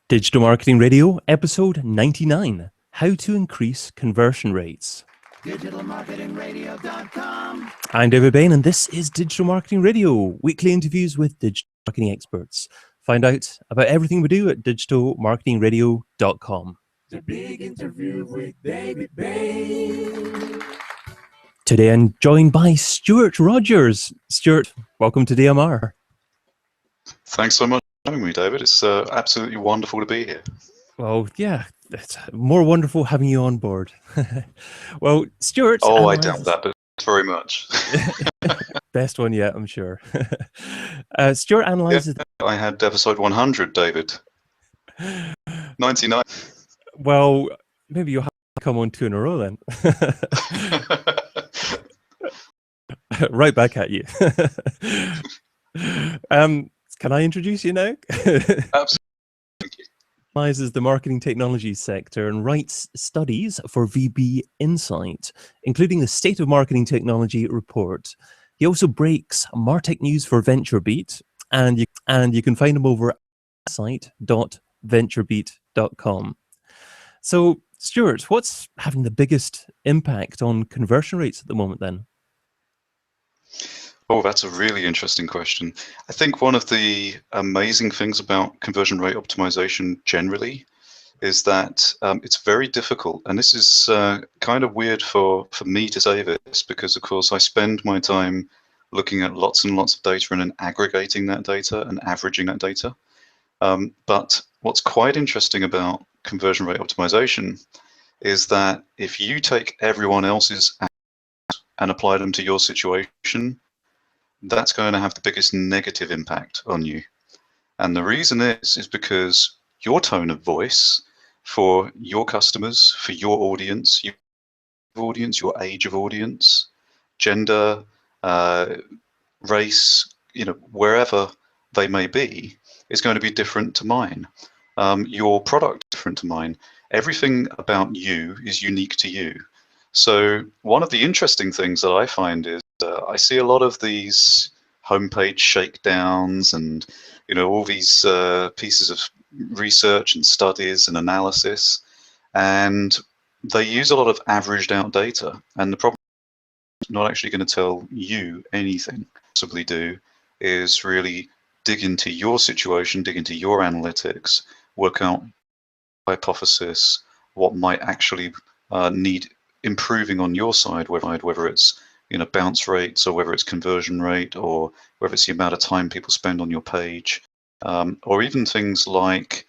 Digital Marketing Radio, episode 99, How to Increase Conversion Rates. DigitalMarketingRadio.com. I'm David Bain, and this is Digital Marketing Radio, weekly interviews with digital marketing experts. Find out about everything we do at DigitalMarketingRadio.com. The big interview with David Bain. Today I'm joined by Stewart Rogers. Stewart, welcome to DMR. Thanks so much for having me, David. It's absolutely wonderful to be here. Well, yeah, it's more wonderful having you on board. Well, Stewart... Oh, I doubt that, but very much. Best one yet, I'm sure. Stewart analyzes... Yeah, I had episode 100, David. 99. Well, maybe you'll have to come on two in a row then. Right back at you. Can I introduce you now? Absolutely. Thank you. Analyzes the marketing technology sector and writes studies for VB Insight, including the State of Marketing Technology report. He also breaks martech news for VentureBeat, and you can find him over at site.venturebeat.com. So, Stewart, what's having the biggest impact on conversion rates at the moment then? Oh, that's a really interesting question. I think one of the amazing things about conversion rate optimization generally is that it's very difficult. And this is kind of weird for me to say this because, of course, I spend my time looking at lots and lots of data and then aggregating that data and averaging that data. But what's quite interesting about conversion rate optimization is that if you take everyone else's and apply them to your situation, that's going to have the biggest negative impact on you. And the reason is because your tone of voice for your customers, for your audience, your age of audience, gender, race, wherever they may be, is going to be different to mine. Your product is different to mine. Everything about you is unique to you. So one of the interesting things that I find is I see a lot of these homepage shakedowns and all these pieces of research and studies and analysis, and they use a lot of averaged out data. And the problem is not actually going to tell you anything. Possibly do is really dig into your situation, dig into your analytics, work out hypothesis, what might actually need improving on your side, whether it's bounce rates or whether it's conversion rate or whether it's the amount of time people spend on your page, or even things like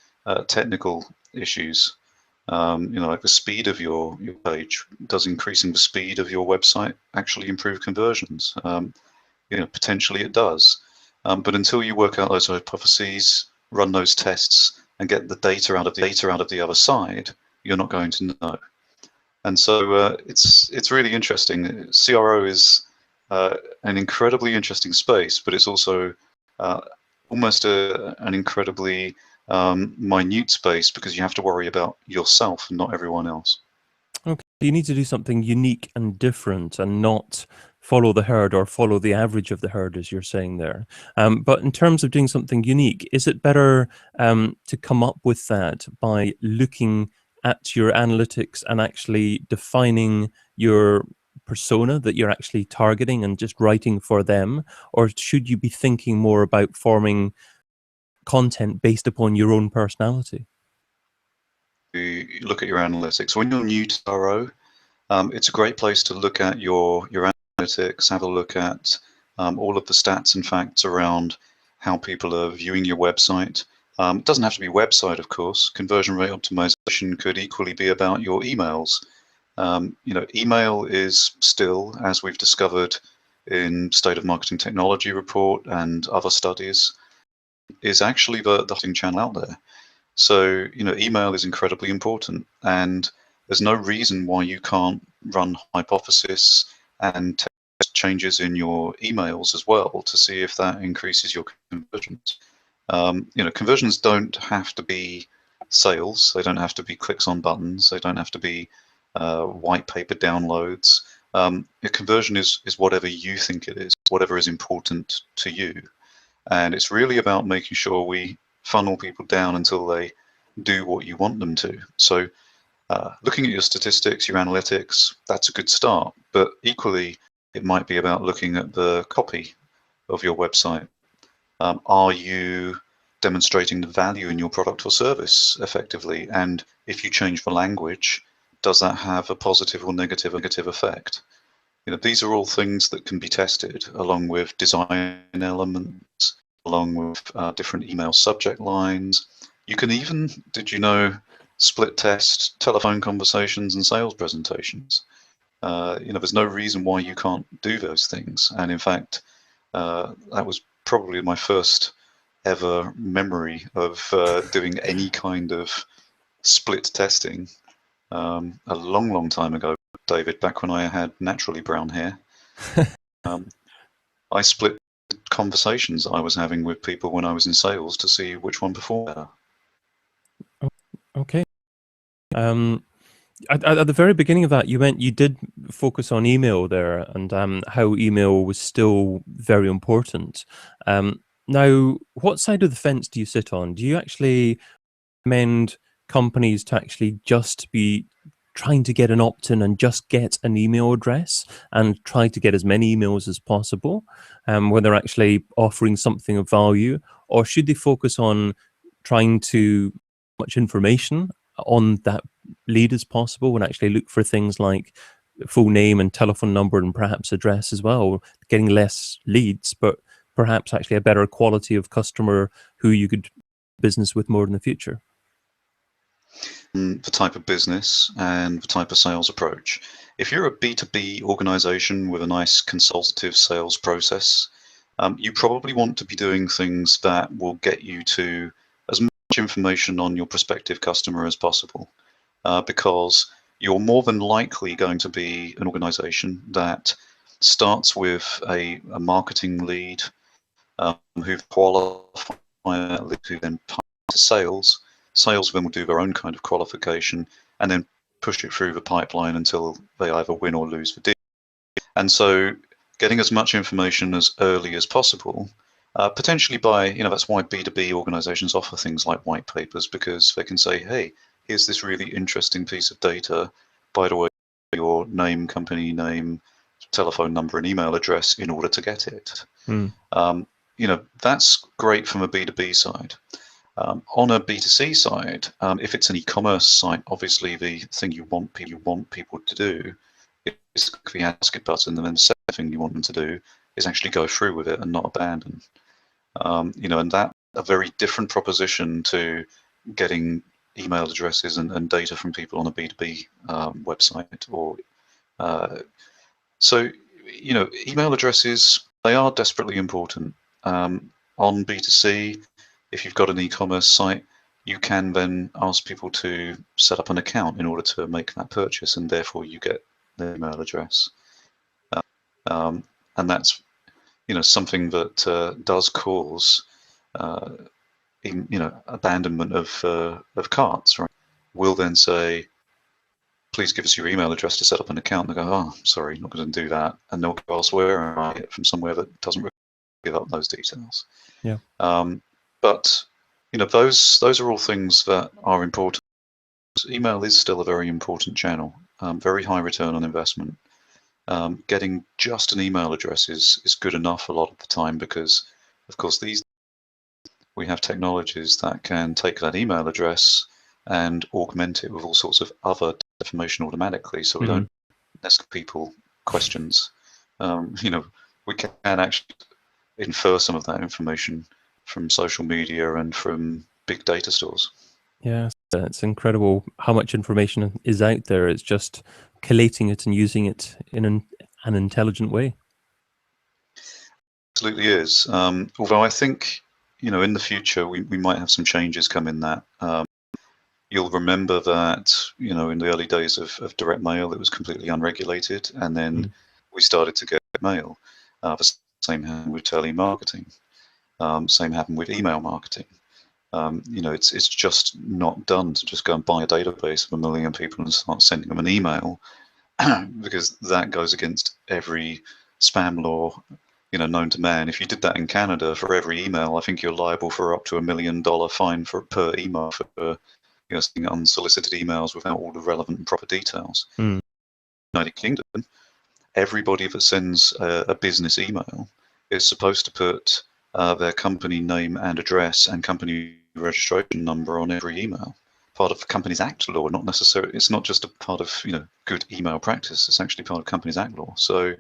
technical issues, like the speed of your page. Does increasing the speed of your website actually improve conversions? Potentially it does, but until you work out those hypotheses, run those tests, and get the data out of the other side, you're not going to know. And so it's really interesting. CRO is an incredibly interesting space, but it's also almost an incredibly minute space because you have to worry about yourself and not everyone else. Okay, you need to do something unique and different and not follow the herd or follow the average of the herd, as you're saying there. But in terms of doing something unique, is it better to come up with that by looking at your analytics and actually defining your persona that you're actually targeting and just writing for them? Or should you be thinking more about forming content based upon your own personality? You look at your analytics. When you're new to CRO, it's a great place to look at your analytics, have a look at all of the stats and facts around how people are viewing your website. It doesn't have to be website, of course. Conversion rate optimization could equally be about your emails. Email is still, as we've discovered in State of Marketing Technology report and other studies, is actually the marketing channel out there. So, email is incredibly important, and there's no reason why you can't run hypothesis and test changes in your emails as well to see if that increases your conversions. Conversions don't have to be sales. They don't have to be clicks on buttons. They don't have to be white paper downloads. A conversion is whatever you think it is, whatever is important to you. And it's really about making sure we funnel people down until they do what you want them to. So looking at your statistics, your analytics, that's a good start. But equally, it might be about looking at the copy of your website. Are you demonstrating the value in your product or service effectively? And if you change the language, does that have a positive or negative effect? These are all things that can be tested along with design elements, along with different email subject lines. You can even, did you know, split test telephone conversations and sales presentations. There's no reason why you can't do those things. And in fact, that was probably my first ever memory of doing any kind of split testing a long, long time ago, David, back when I had naturally brown hair. I split conversations I was having with people when I was in sales to see which one performed better. Okay. At the very beginning of that, you did focus on email there, and how email was still very important. Now, what side of the fence do you sit on? Do you actually recommend companies to actually just be trying to get an opt-in and just get an email address and try to get as many emails as possible when they're actually offering something of value? Or should they focus on trying to much information on that lead as possible and actually look for things like full name and telephone number and perhaps address as well, getting less leads, but perhaps actually a better quality of customer who you could business with more in the future? The type of business and the type of sales approach. If you're a B2B organization with a nice consultative sales process, you probably want to be doing things that will get you to as much information on your prospective customer as possible, because you're more than likely going to be an organization that starts with a marketing lead who qualify that lead, who then pass to sales. Sales then will do their own kind of qualification and then push it through the pipeline until they either win or lose the deal. And so getting as much information as early as possible, potentially by, that's why B2B organizations offer things like white papers, because they can say, hey, here's this really interesting piece of data. By the way, your name, company name, telephone number, and email address in order to get it. That's great from a B2B side. On a B2C side, if it's an e-commerce site, obviously the thing you want people to do is click the ask it button, and then the second thing you want them to do is actually go through with it and not abandon. And that's a very different proposition to getting email addresses and data from people on a B2B website. Or so, email addresses, they are desperately important. On B2C, if you've got an e-commerce site, you can then ask people to set up an account in order to make that purchase, and therefore you get their email address. And that's something that does cause abandonment of carts. Right? We'll then say, please give us your email address to set up an account. And they go, oh, sorry, not going to do that, and they'll go elsewhere and buy it from somewhere that doesn't give up those details. Yeah. But those are all things that are important. Email is still a very important channel, very high return on investment. Getting just an email address is good enough a lot of the time, because, of course, we have technologies that can take that email address and augment it with all sorts of other information automatically, so we don't ask people questions. We can actually infer some of that information from social media and from big data stores. Yeah, it's incredible how much information is out there. It's just collating it and using it in an intelligent way. Absolutely is. Although I think, in the future, we might have some changes come in that. You'll remember that, in the early days of direct mail, it was completely unregulated, and then we started to get mail. The same happened with telemarketing. Same happened with email marketing. It's just not done to just go and buy a database of 1 million people and start sending them an email, because that goes against every spam law, known to man. If you did that in Canada, for every email, I think you're liable for up to $1 million fine per email for seeing unsolicited emails without all the relevant and proper details. Mm. United Kingdom, everybody that sends a business email is supposed to put their company name and address and company registration number on every email. Part of the Companies Act law, not necessarily. It's not just a part of good email practice. It's actually part of Companies Act law. So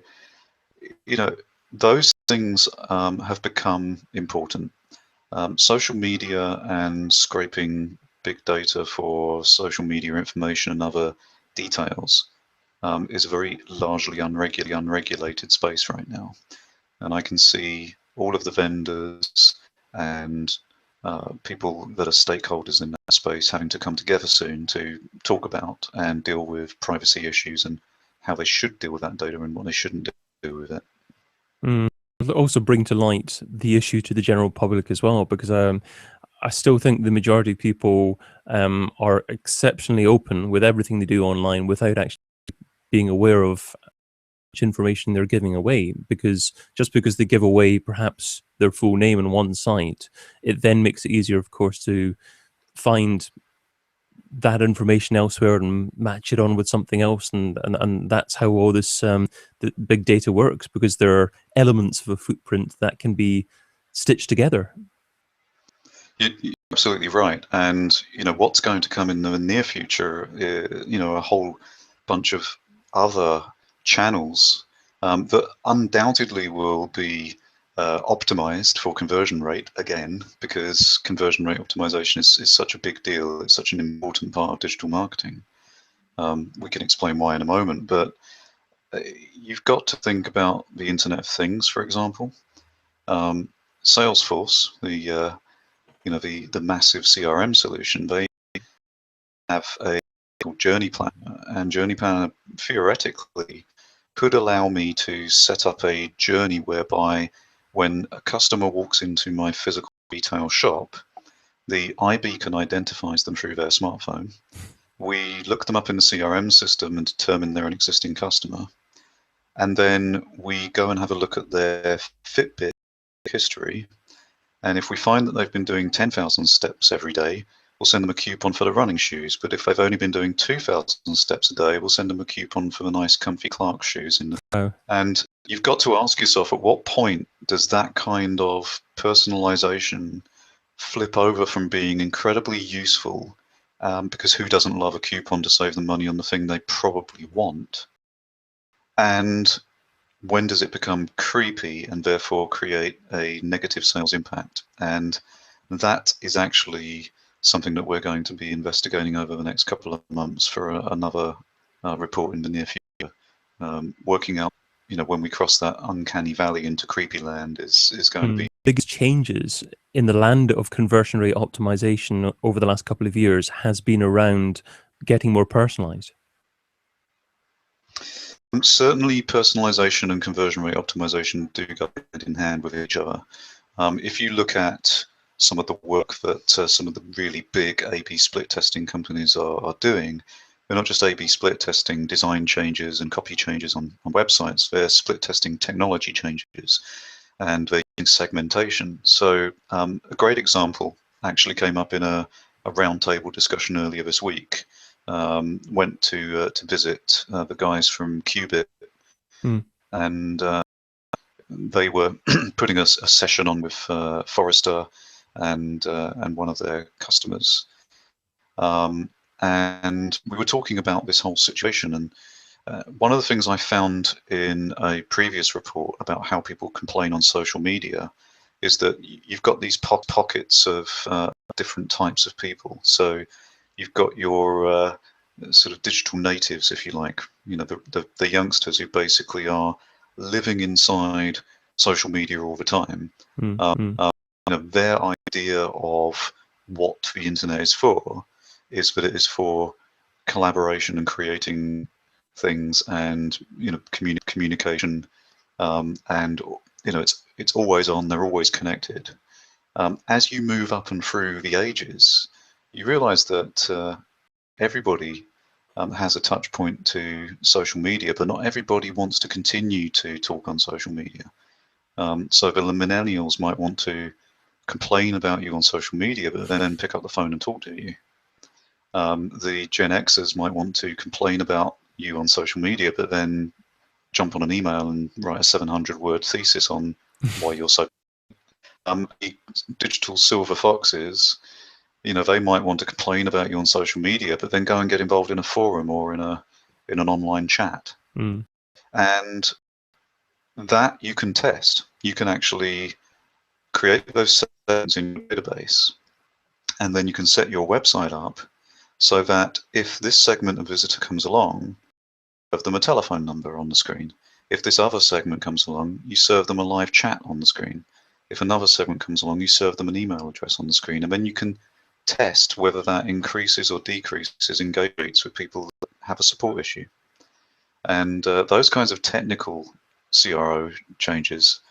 those things have become important. Social media and scraping big data for social media information and other details is a very largely unregulated space right now. And I can see all of the vendors and people that are stakeholders in that space having to come together soon to talk about and deal with privacy issues and how they should deal with that data and what they shouldn't do with it. Mm. Also bring to light the issue to the general public as well, because I still think the majority of people are exceptionally open with everything they do online without actually being aware of much information they're giving away, because just because they give away perhaps their full name on one site, it then makes it easier, of course, to find that information elsewhere and match it on with something else, and that's how all this the big data works, because there are elements of a footprint that can be stitched together. You're absolutely right. And what's going to come in the near future, a whole bunch of other channels that undoubtedly will be optimized for conversion rate again, because conversion rate optimization is such a big deal. It's such an important part of digital marketing. We can explain why in a moment, but you've got to think about the Internet of Things, for example. Salesforce, the massive CRM solution, they have a called Journey Planner, and Journey Planner theoretically could allow me to set up a journey whereby when a customer walks into my physical retail shop, the iBeacon identifies them through their smartphone. We look them up in the CRM system and determine they're an existing customer. And then we go and have a look at their Fitbit history. And if we find that they've been doing 10,000 steps every day, we'll send them a coupon for the running shoes. But if they've only been doing 2,000 steps a day, we'll send them a coupon for the nice comfy Clark shoes. And you've got to ask yourself, at what point does that kind of personalization flip over from being incredibly useful, because who doesn't love a coupon to save them money on the thing they probably want? And when does it become creepy and therefore create a negative sales impact? And that is actually something that we're going to be investigating over the next couple of months for another report in the near future. Working out, when we cross that uncanny valley into creepy land is going to be. Biggest changes in the land of conversion rate optimization over the last couple of years has been around getting more personalized. Certainly, personalization and conversion rate optimization do go hand in hand with each other. If you look at some of the work that some of the really big A/B split testing companies are doing, they're not just A/B split testing design changes and copy changes on websites, they're split testing technology changes, and they're using segmentation. So a great example actually came up in a roundtable discussion earlier this week. Went to visit the guys from Qubit, and they were putting a session on with Forrester and one of their customers, and we were talking about this whole situation. And one of the things I found in a previous report about how people complain on social media is that you've got these pockets of different types of people. So you've got your sort of digital natives, if you like, the youngsters who basically are living inside social media all the time. Their idea of what the internet is for is that it is for collaboration and creating things and communication, and it's always on. They're always connected. As you move up and through the ages, you realize that everybody has a touch point to social media, but not everybody wants to continue to talk on social media. So the millennials might want to complain about you on social media, but then pick up the phone and talk to you. The Gen Xers might want to complain about you on social media, but then jump on an email and write a 700-word thesis on why you're so. The digital silver foxes, they might want to complain about you on social media, but then go and get involved in a forum or in an online chat. Mm. And that you can test. You can actually create those segments in your database, and then you can set your website up so that if this segment of visitor comes along, serve them a telephone number on the screen. If this other segment comes along, you serve them a live chat on the screen. If another segment comes along, you serve them an email address on the screen, and then you can test whether that increases or decreases engagement rates with people that have a support issue. And those kinds of technical CRO changes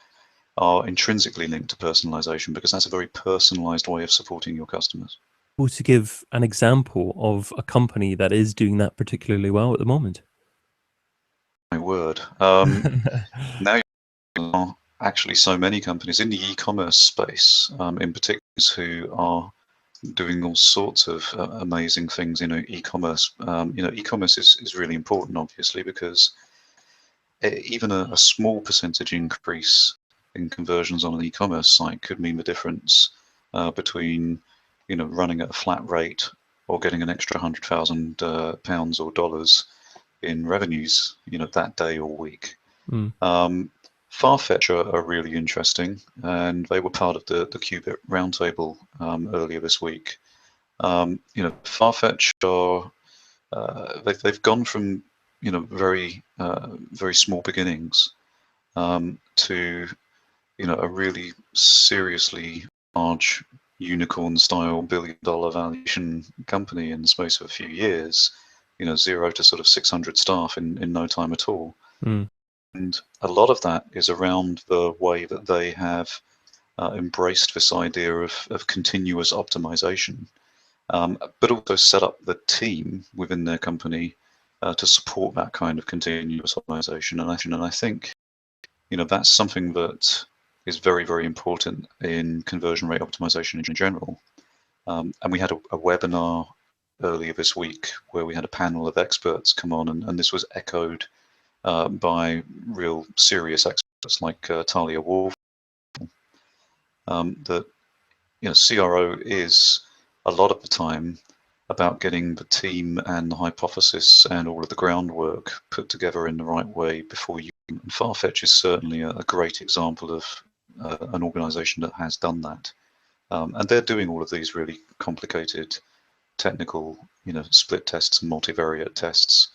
are intrinsically linked to personalization, because that's a very personalized way of supporting your customers. To give an example of a company that is doing that particularly well at the moment. My word. Now there are actually so many companies in the e-commerce space, in particular, who are doing all sorts of amazing things in e-commerce. E-commerce is really important, obviously, because even a small percentage increase in conversions on an e-commerce site could mean the difference between, running at a flat rate or getting an extra £100,000 or dollars in revenues, that day or week. Mm. Farfetch are really interesting, and they were part of the Qubit Roundtable earlier this week. Farfetch are they've gone from very very small beginnings to a really seriously large unicorn-style billion-dollar valuation company in the space of a few years. 0 to sort of 600 staff in no time at all. Mm. And a lot of that is around the way that they have embraced this idea of continuous optimization, but also set up the team within their company to support that kind of continuous optimization. And I think, that's something that is very, very important in conversion rate optimization in general. And we had a webinar earlier this week where we had a panel of experts come on, and this was echoed by real serious experts like Talia Wolf, that CRO is a lot of the time about getting the team and the hypothesis and all of the groundwork put together in the right way before you. And Farfetch is certainly a great example of an organization that has done that. And they're doing all of these really complicated technical, split tests and multivariate tests.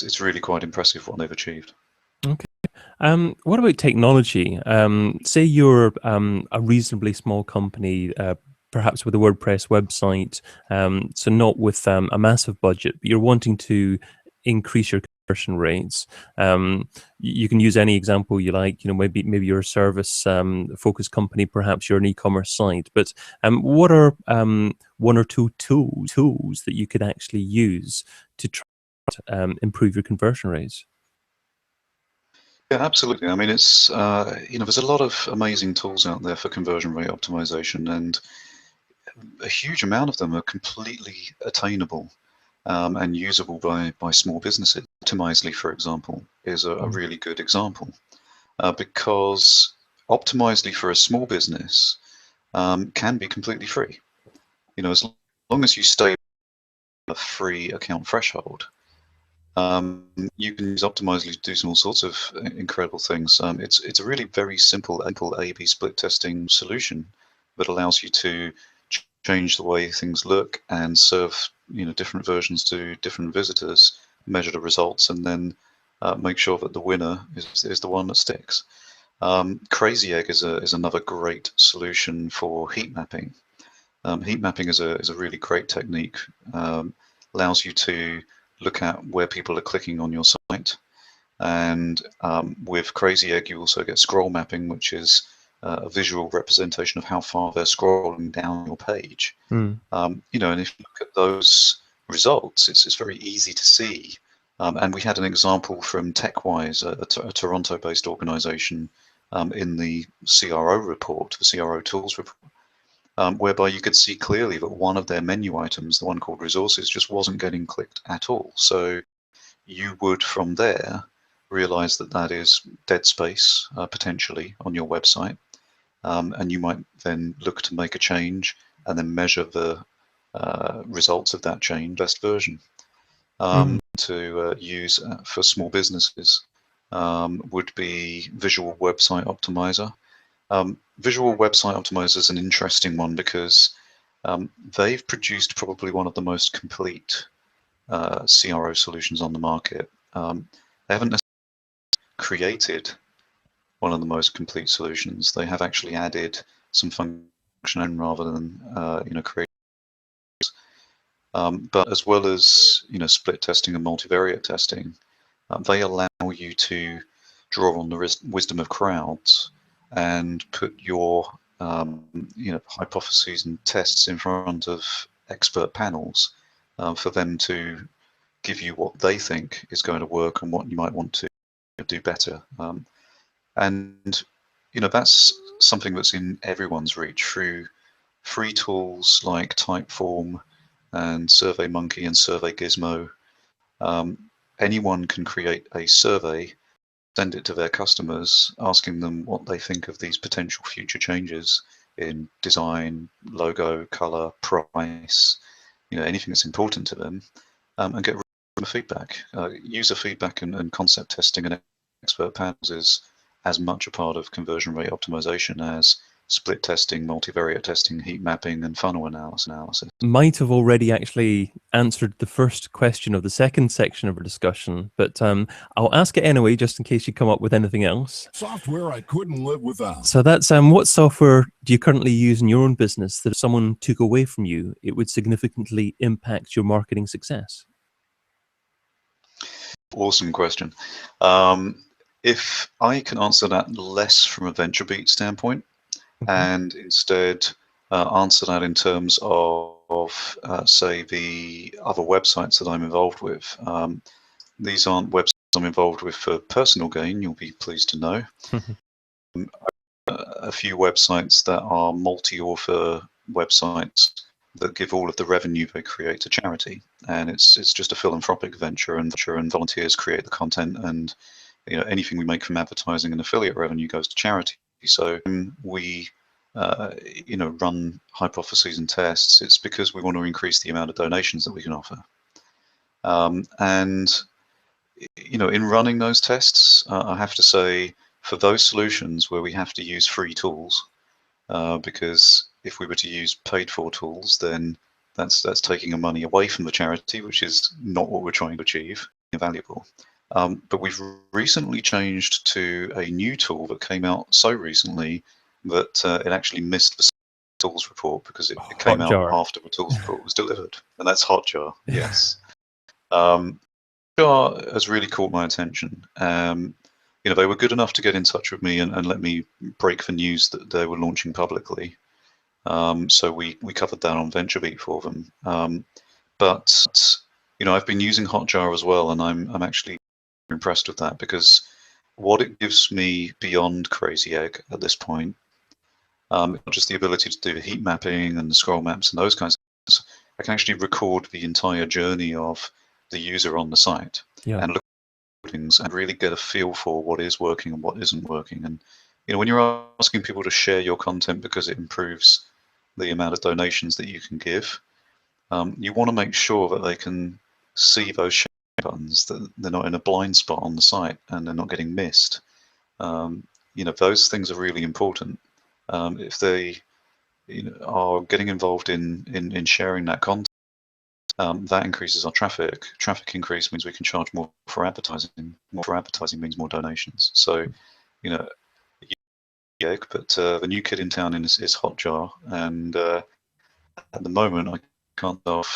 It's really quite impressive what they've achieved. Okay. What about technology? Say you're a reasonably small company, perhaps with a WordPress website, so not with a massive budget, but you're wanting to increase your conversion rates. You can use any example you like. Maybe you're a service focused company, perhaps you're an e-commerce site. But what are one or two tools that you could actually use to try to improve your conversion rates? Yeah, absolutely. I mean, it's there's a lot of amazing tools out there for conversion rate optimization, and a huge amount of them are completely attainable and usable by small businesses. Optimizely, for example, is a really good example because Optimizely for a small business can be completely free. As long as you stay a free account threshold, you can use Optimizely to do all sorts of incredible things. It's a really very simple A/B split testing solution that allows you to change the way things look and serve different versions to different visitors, measure the results, and then make sure that the winner is the one that sticks. Crazy Egg is another great solution for heat mapping. Heat mapping is a really great technique. Allows you to look at where people are clicking on your site, and with Crazy Egg you also get scroll mapping, which is a visual representation of how far they're scrolling down your page. Mm. And if you look at those results, it's very easy to see. And we had an example from TechWise, a Toronto-based organization, in the CRO report, the CRO tools report, whereby you could see clearly that one of their menu items, the one called resources, just wasn't getting clicked at all. So you would, from there, realize that that is dead space potentially on your website. And you might then look to make a change and then measure the results of that change, best version. To use for small businesses would be Visual Website Optimizer. Visual Website Optimizer is an interesting one because they've produced probably one of the most complete CRO solutions on the market. They haven't necessarily created one of the most complete solutions. They have actually added some function rather than create. But as well as split testing and multivariate testing, they allow you to draw on the wisdom of crowds and put your hypotheses and tests in front of expert panels for them to give you what they think is going to work and what you might want to do better. And that's something that's in everyone's reach through free tools like Typeform and SurveyMonkey and SurveyGizmo. Anyone can create a survey, send it to their customers, asking them what they think of these potential future changes in design, logo, color, price, anything that's important to them, and get feedback. User feedback and concept testing and expert panels is as much a part of conversion rate optimization as split testing, multivariate testing, heat mapping, and funnel analysis. Might have already actually answered the first question of the second section of our discussion, but I'll ask it anyway, just in case you come up with anything else. Software I couldn't live without. So that's what software do you currently use in your own business that if someone took away from you, it would significantly impact your marketing success? Awesome question. If I can answer that less from a VentureBeat standpoint, and instead answer that in terms of say, the other websites that I'm involved with. These aren't websites I'm involved with for personal gain, you'll be pleased to know. A few websites that are multi-author websites that give all of the revenue they create to charity, and it's just a philanthropic venture, and volunteers create the content, and anything we make from advertising and affiliate revenue goes to charity. So we run hypotheses and tests, it's because we want to increase the amount of donations that we can offer. And in running those tests, I have to say, for those solutions where we have to use free tools, because if we were to use paid-for tools, then that's taking money away from the charity, which is not what we're trying to achieve. Valuable. But we've recently changed to a new tool that came out so recently that it actually missed the tools report because it came out after the tools report was delivered, and that's Hotjar. Yes. Hotjar has really caught my attention. They were good enough to get in touch with me and let me break the news that they were launching publicly. So we covered that on VentureBeat for them. But I've been using Hotjar as well, and I'm actually impressed with that because what it gives me beyond Crazy Egg at this point, not just the ability to do the heat mapping and the scroll maps and those kinds of things, I can actually record the entire journey of the user on the site and look at things and really get a feel for what is working and what isn't working. And when you're asking people to share your content because it improves the amount of donations that you can give, you want to make sure that they can see those share buttons, that they're not in a blind spot on the site and they're not getting missed. Those things are really important. If they are getting involved in sharing that content, that increases our traffic. Traffic increase means we can charge more for advertising. More for advertising means more donations. So, but the new kid in town is Hotjar, and at the moment I can't stop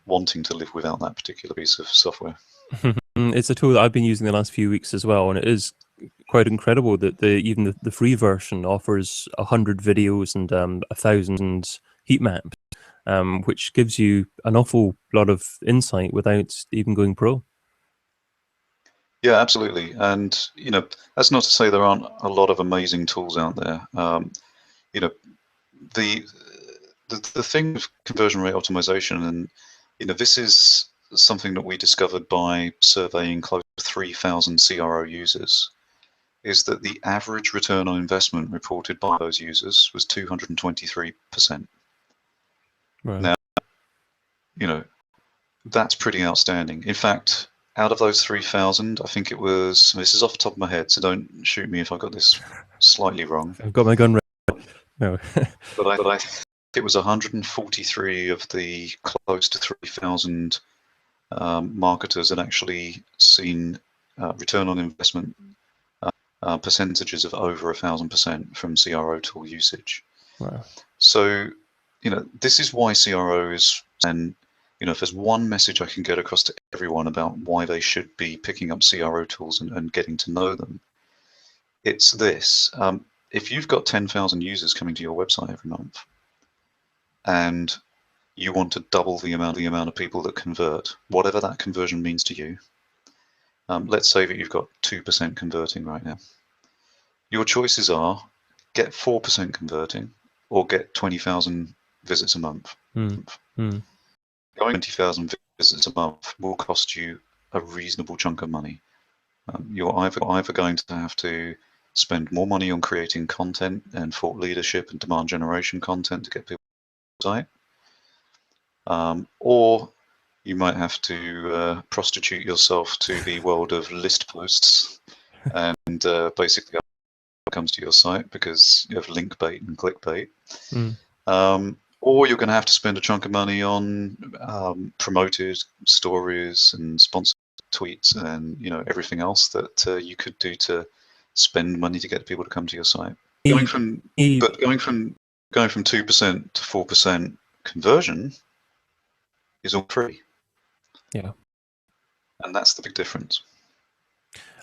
wanting to live without that particular piece of software. It's a tool that I've been using the last few weeks as well, and it is quite incredible that even the free version offers 100 videos and 1,000 heat maps, which gives you an awful lot of insight without even going pro. Yeah, absolutely. And that's not to say there aren't a lot of amazing tools out there. The the thing with conversion rate optimization, and this is something that we discovered by surveying close to 3,000 CRO users, is that the average return on investment reported by those users was 223%. Right. Now, that's pretty outstanding. In fact, out of those 3,000, I think it was, this is off the top of my head, so don't shoot me if I got this slightly wrong. I've got my gun ready. No. but I think it was 143 of the close to 3,000 marketers had actually seen return on investment percentages of over 1,000% from CRO tool usage. Wow. So, this is why CRO is, and if there's one message I can get across to everyone about why they should be picking up CRO tools and getting to know them, it's this. If you've got 10,000 users coming to your website every month, and you want to double the amount of people that convert, whatever that conversion means to you, let's say that you've got 2% converting right now. Your choices are get 4% converting or get 20,000 visits a month. Going 20,000 visits a month will cost you a reasonable chunk of money. You're either going to have to spend more money on creating content and thought leadership and demand generation content to get people to the site, or you might have to prostitute yourself to the world of list posts and basically comes to your site because you have link bait and clickbait. Or you're going to have to spend a chunk of money on promoted stories and sponsored tweets and everything else that you could do to spend money to get people to come to your site. Going from 2% to 4% conversion is all free. Yeah. And that's the big difference.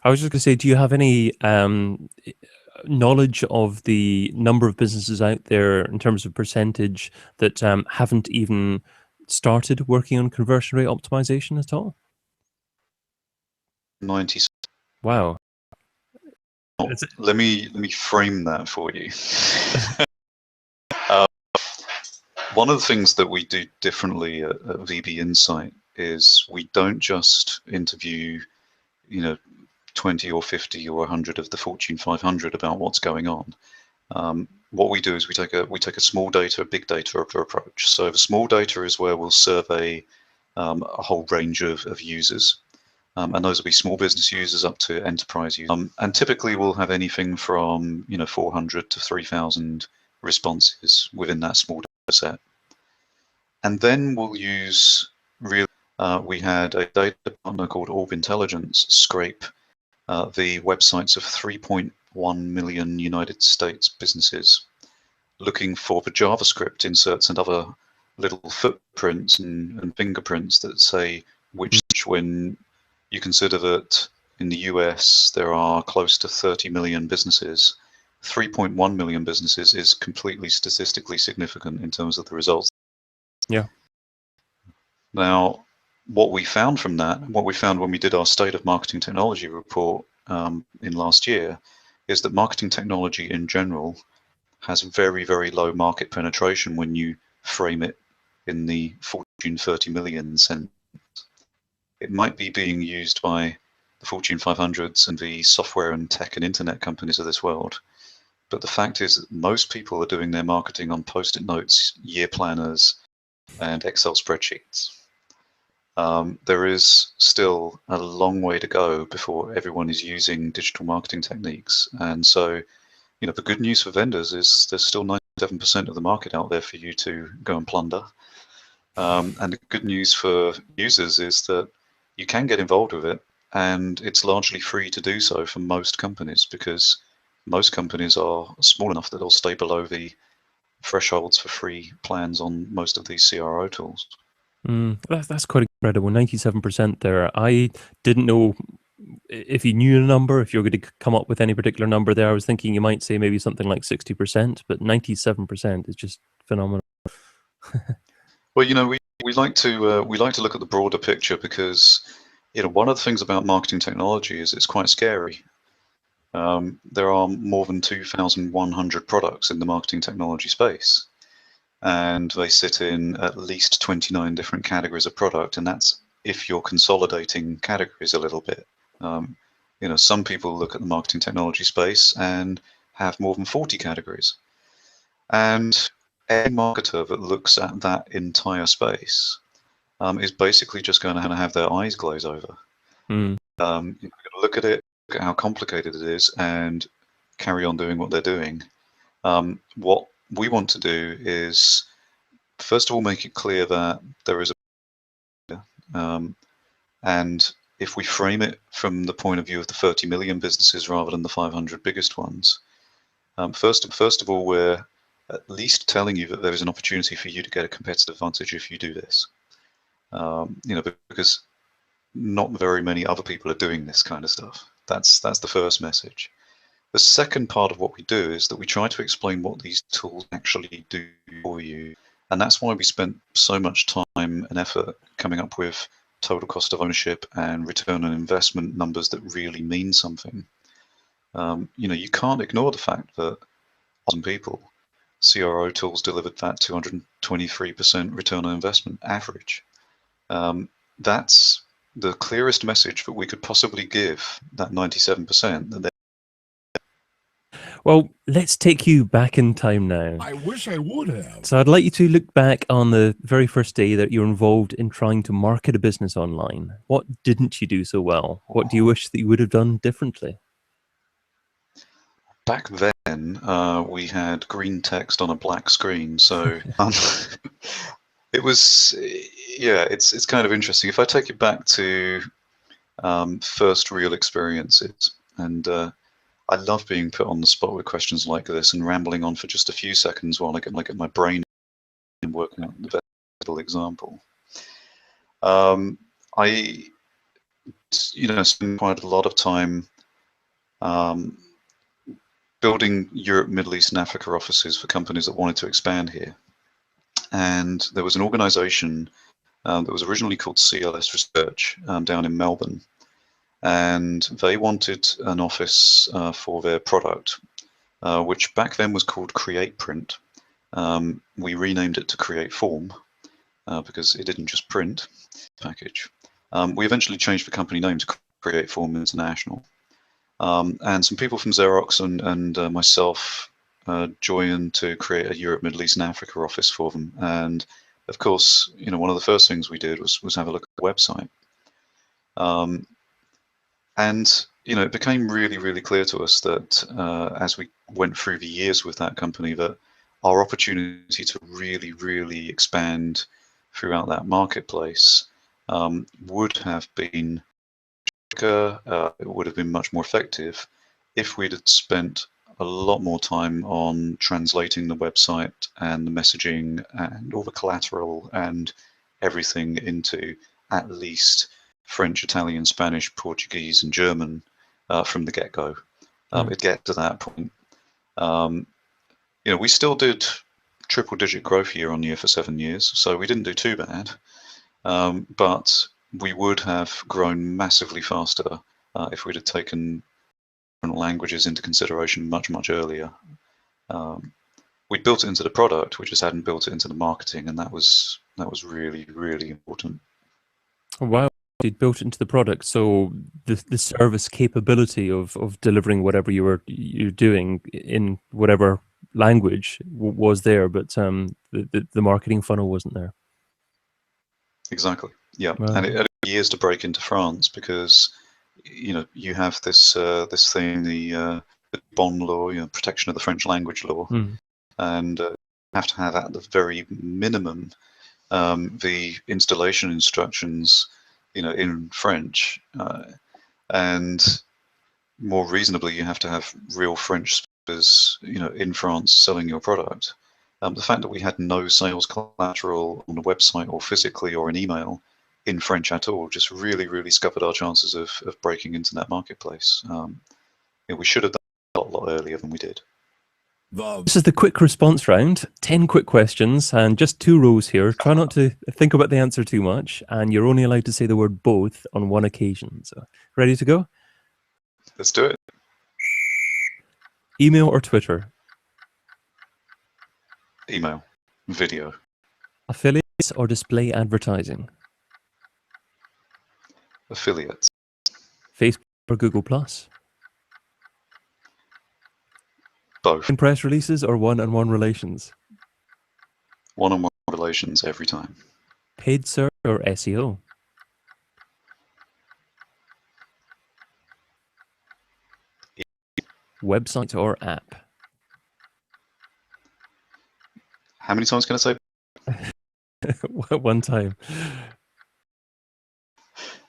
I was just going to say, do you have any knowledge of the number of businesses out there in terms of percentage that haven't even started working on conversion rate optimization at all? 90. Wow. Let me frame that for you. One of the things that we do differently at VB Insight is we don't just interview, 20 or 50 or 100 of the Fortune 500 about what's going on. What we do is we take a small data, big data approach. So the small data is where we'll survey a whole range of users. And those will be small business users up to enterprise users. And typically we'll have anything from 400 to 3,000 responses within that small data set. And then we'll use we had a data partner called Orb Intelligence scrape the websites of 3.1 million United States businesses, looking for the JavaScript inserts and other little footprints and fingerprints that say which, when you consider that in the US there are close to 30 million businesses, 3.1 million businesses is completely statistically significant in terms of the results. Yeah. Now, what we found from that, what we found when we did our State of Marketing Technology report in last year, is that marketing technology in general has very, very low market penetration when you frame it in the Fortune 30 million sense. It might be being used by the Fortune 500s and the software and tech and internet companies of this world. But the fact is that most people are doing their marketing on Post-it notes, year planners, and Excel spreadsheets. There is still a long way to go before everyone is using digital marketing techniques. And so, the good news for vendors is there's still 97% of the market out there for you to go and plunder. And the good news for users is that you can get involved with it, and it's largely free to do so for most companies, because most companies are small enough that they'll stay below the thresholds for free plans on most of these CRO tools. That's quite incredible, 97% there. I didn't know if you knew a number, if you're going to come up with any particular number there. I was thinking you might say maybe something like 60%, but 97% is just phenomenal. Well, we like to look at the broader picture, because one of the things about marketing technology is it's quite scary. There are more than 2,100 products in the marketing technology space, and they sit in at least 29 different categories of product, and that's if you're consolidating categories a little bit. Some people look at the marketing technology space and have more than 40 categories. And any marketer that looks at that entire space is basically just going to have their eyes glaze over. Mm. You're going to look at it, look at how complicated it is, and carry on doing what they're doing. What we want to do is, first of all, make it clear that there is and if we frame it from the point of view of the 30 million businesses rather than the 500 biggest ones, first of all, we're at least telling you that there is an opportunity for you to get a competitive advantage if you do this. Because not very many other people are doing this kind of stuff. That's the first message. The second part of what we do is that we try to explain what these tools actually do for you. And that's why we spent so much time and effort coming up with total cost of ownership and return on investment numbers that really mean something. You can't ignore the fact that some people, CRO tools delivered that 223% return on investment average. That's the clearest message that we could possibly give that 97%. Well, let's take you back in time now. I wish I would have. So I'd like you to look back on the very first day that you're involved in trying to market a business online. What didn't you do so well? What do you wish that you would have done differently? Back then, we had green text on a black screen, so it was, yeah, it's kind of interesting. If I take you back to first real experiences, and I love being put on the spot with questions like this and rambling on for just a few seconds while I get my brain working out the best example. I, spend quite a lot of time building Europe, Middle East, and Africa offices for companies that wanted to expand here. And there was an organization that was originally called CLS Research down in Melbourne. And they wanted an office for their product, which back then was called Create Print. We renamed it to Create Form because it didn't just print package. We eventually changed the company name to Create Form International. And some people from Xerox and myself joined to create a Europe, Middle East, and Africa office for them. And of course, one of the first things we did was have a look at the website. And it became really, really clear to us that as we went through the years with that company, that our opportunity to really, really expand throughout that marketplace would have been it would have been much more effective if we'd had spent a lot more time on translating the website and the messaging and all the collateral and everything into at least French, Italian, Spanish, Portuguese, and German from the get-go. It get to that point. We still did triple-digit growth year on year for 7 years, so we didn't do too bad. But we would have grown massively faster if we'd have taken different languages into consideration much, much earlier. We built it into the product, we just hadn't built it into the marketing, and that was really, really important. Wow, you'd built it into the product, so the service capability of delivering whatever you're doing in whatever language was there, but the marketing funnel wasn't there. Exactly. Yeah, Wow. and it took years to break into France because you have this this thing, the Bon law, protection of the French language law, and you have to have at the very minimum the installation instructions, in French, and more reasonably, you have to have real French speakers, in France selling your product. The fact that we had no sales collateral on the website or physically or an email in French at all just really, really scuppered our chances of breaking into that marketplace. We should have done it a lot earlier than we did. This is the quick response round. 10 quick questions and just 2 rows here. Try not to think about the answer too much, and you're only allowed to say the word both on one occasion. So, ready to go? Let's do it. Email or Twitter? Email. video. Affiliates or display advertising? Affiliates. Facebook or Google Plus? Both. In press releases or one-on-one relations? One-on-one relations every time. Paid search or SEO? Website or app? How many times can I say? One time.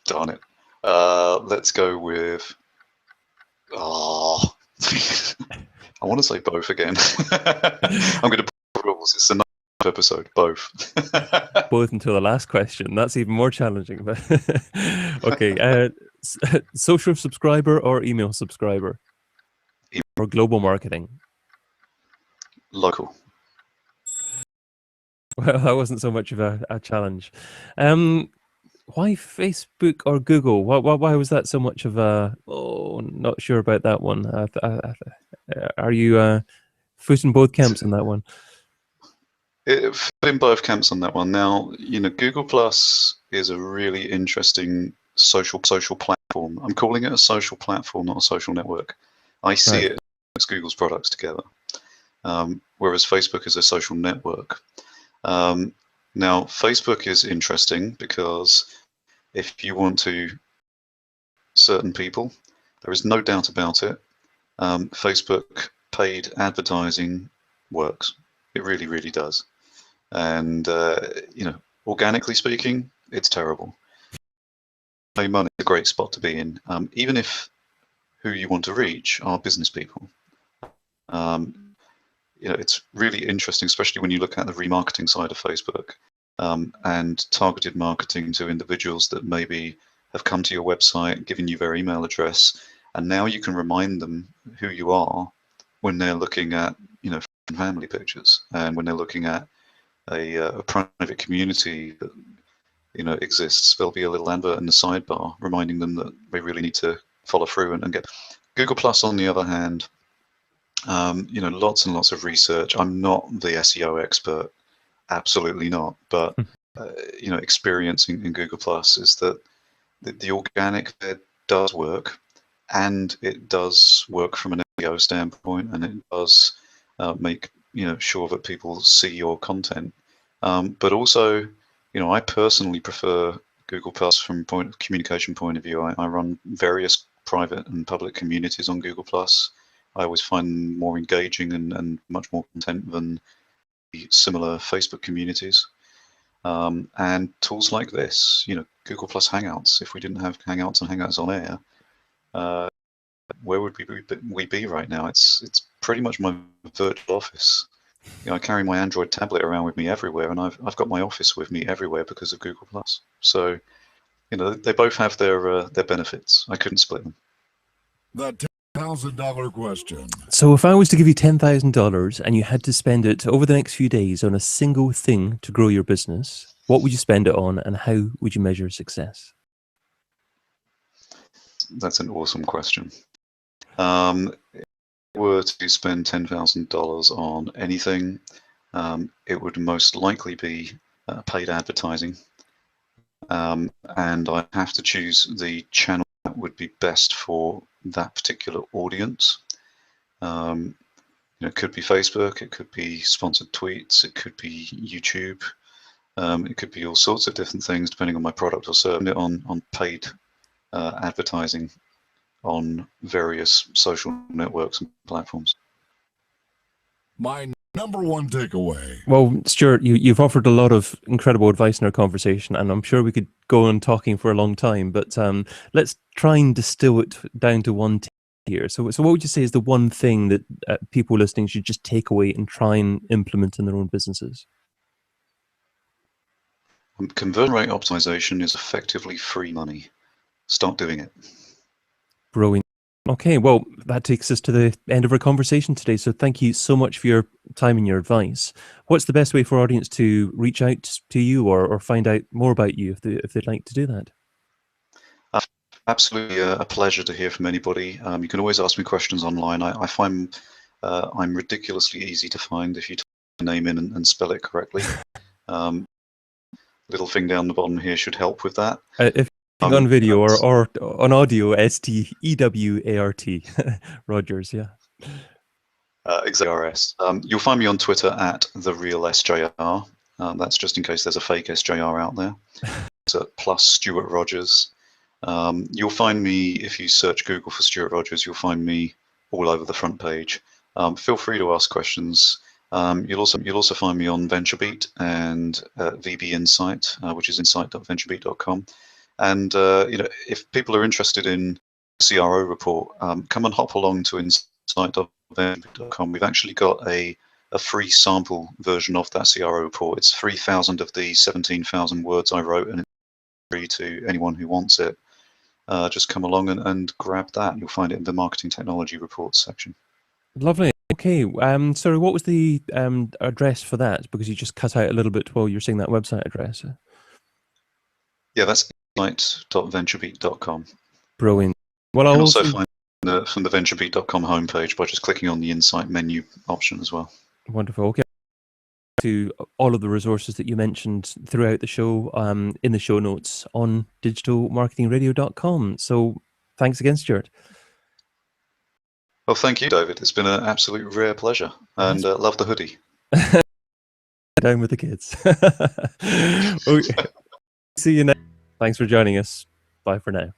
Darn it. Let's go with. Oh, I want to say both again. I'm going to put rules. It's a nice episode. Both. Both until the last question. That's even more challenging. But okay. Social subscriber or email subscriber? Or global marketing? Local. Well, that wasn't so much of a challenge. Why Facebook or Google? Why was that so much of a? Oh, not sure about that one. Are you foot in both camps on that one? In both camps on that one. Now, Google Plus is a really interesting social platform. I'm calling it a social platform, not a social network. I see it as Google's products together, whereas Facebook is a social network. Now, Facebook is interesting because if you want to certain people, there is no doubt about it. Facebook paid advertising works. It really, really does. And organically speaking, it's terrible. Pay money is a great spot to be in, even if who you want to reach are business people. It's really interesting, especially when you look at the remarketing side of Facebook and targeted marketing to individuals that maybe have come to your website, given you their email address, and now you can remind them who you are when they're looking at family pictures and when they're looking at a private community that exists. There'll be a little advert in the sidebar reminding them that they really need to follow through and get. Google Plus, on the other hand, lots and lots of research. I'm not the SEO expert, absolutely not, but experience in Google Plus is that the organic there does work, and it does work from an SEO standpoint, and it does make sure that people see your content. But also, I personally prefer Google Plus from communication point of view. I run various private and public communities on Google Plus. I always find them more engaging and much more content than the similar Facebook communities. And tools like this, Google Plus Hangouts. If we didn't have Hangouts and Hangouts on Air, where would we be right now? It's pretty much my virtual office. I carry my Android tablet around with me everywhere, and I've got my office with me everywhere because of Google Plus. So, they both have their benefits. I couldn't split them. The $10,000 question. So if I was to give you $10,000 and you had to spend it over the next few days on a single thing to grow your business, what would you spend it on, and how would you measure success? That's an awesome question. If I were to spend $10,000 on anything, it would most likely be paid advertising. And I have to choose the channel that would be best for that particular audience. It could be Facebook, it could be sponsored tweets, it could be YouTube, it could be all sorts of different things depending on my product or service. On paid advertising on various social networks and platforms. My number one takeaway. Well, Stewart, you've offered a lot of incredible advice in our conversation, and I'm sure we could go on talking for a long time, but let's try and distill it down to one here. So what would you say is the one thing that people listening should just take away and try and implement in their own businesses? Conversion rate optimization is effectively free money. Start doing it. Brilliant. Okay, well, that takes us to the end of our conversation today. So thank you so much for your time and your advice. What's the best way for our audience to reach out to you or find out more about you if they'd like to do that? Absolutely a pleasure to hear from anybody. You can always ask me questions online. I find I'm ridiculously easy to find. If you name in and spell it correctly. Little thing down the bottom here should help with that. If on video or on audio, Stewart Rogers, yeah. Exactly. RS. You'll find me on Twitter at @TheRealSJR. That's just in case there's a fake SJR out there. It's at plus Stewart Rogers. You'll find me, if you search Google for Stewart Rogers, you'll find me all over the front page. Feel free to ask questions. You'll also find me on VentureBeat and VB Insight, which is insight.venturebeat.com. And if people are interested in CRO report, come and hop along to insight.venturebeat.com. We've actually got a free sample version of that CRO report. It's 3,000 of the 17,000 words I wrote, and it's free to anyone who wants it. Just come along and grab that. You'll find it in the marketing technology reports section. Lovely. Okay. Sorry, what was the address for that? Because you just cut out a little bit while you're saying that website address. Yeah, that's insight.venturebeat.com. Brilliant. Well, You I'll can also find from the venturebeat.com homepage by just clicking on the Insight menu option as well. Wonderful. Okay. To all of the resources that you mentioned throughout the show in the show notes on digitalmarketingradio.com. So thanks again, Stewart. Well, thank you, David. It's been an absolute rare pleasure, and love the hoodie. Down with the kids. Okay. See you next. Thanks for joining us. Bye for now.